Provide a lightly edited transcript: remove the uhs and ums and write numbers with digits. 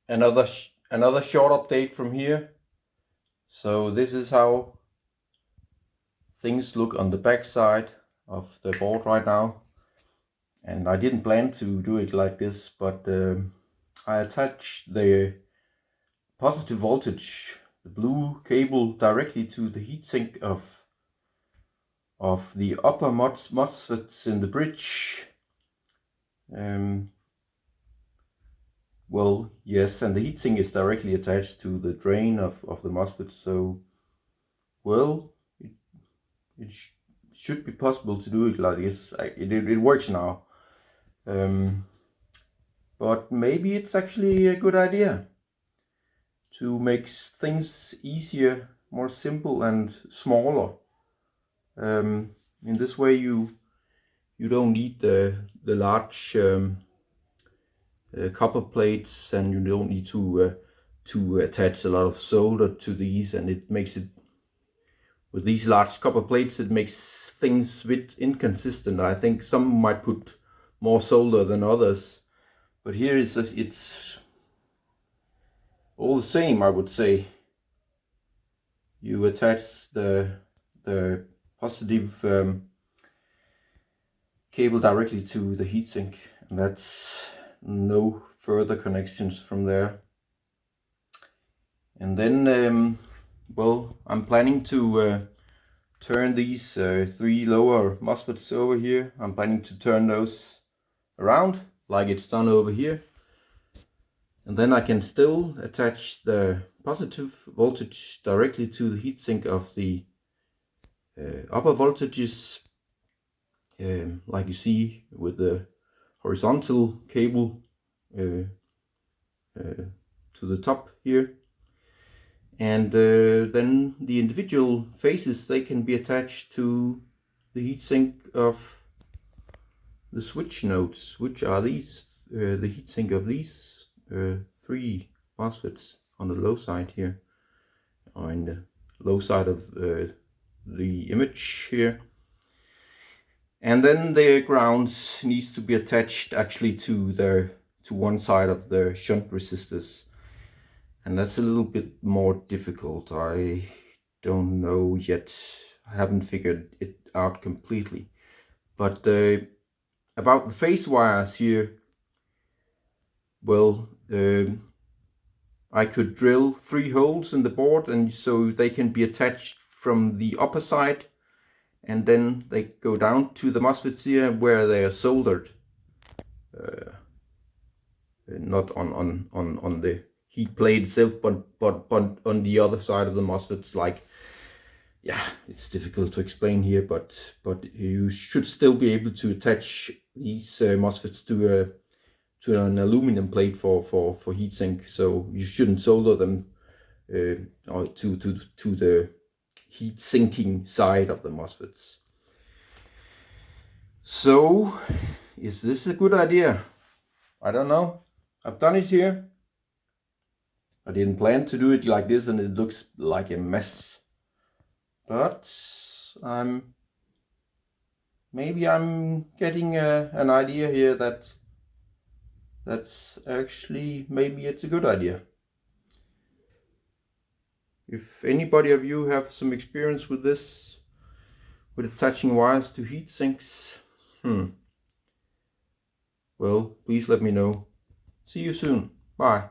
Another short update from here. So this is how things look on the back side of the board right now. And I didn't plan to do it like this, but I attached the positive voltage, the blue cable, directly to the heatsink of the upper Mosfets in the bridge. Well, yes, and the heatsink is directly attached to the drain of the Mosfet, so well, it should be possible to do it like this. It works now, but maybe it's actually a good idea to make things easier, more simple and smaller. In this way you don't need the large copper plates, and you don't need to attach a lot of solder to these, and it makes it, with these large copper plates, it makes things a bit inconsistent. I think some might put more solder than others, but here it's all the same, I would say. You attach the positive cable directly to the heatsink, and that's no further connections from there. And then well, I'm planning to turn these 3 lower Mosfets over here. I'm planning to turn those around like it's done over here, and then I can still attach the positive voltage directly to the heatsink of the upper voltages, like you see with the horizontal cable to the top here. And then the individual phases, they can be attached to the heatsink of the switch nodes, which are these, the heatsink of these 3 Mosfets on the low side here, or in the low side of the image here. And then the grounds needs to be attached actually to one side of the shunt resistors, and that's a little bit more difficult. I don't know yet. I haven't figured it out completely. But about the phase wires here, well, I could drill 3 holes in the board, and so they can be attached from the upper side, and then they go down to the Mosfets here where they are soldered, not on the heat plate itself, but on the other side of the Mosfets. Like, yeah, it's difficult to explain here, but you should still be able to attach these Mosfets to an aluminum plate for heatsink, so you shouldn't solder them or to the heat sinking side of the Mosfets. So, is this a good idea? I don't know. I've done it here. I didn't plan to do it like this, and it looks like a mess. But maybe I'm getting an idea here that's actually, maybe it's a good idea. If anybody of you have some experience with this, with attaching wires to heat sinks, well, please let me know. See you soon. Bye.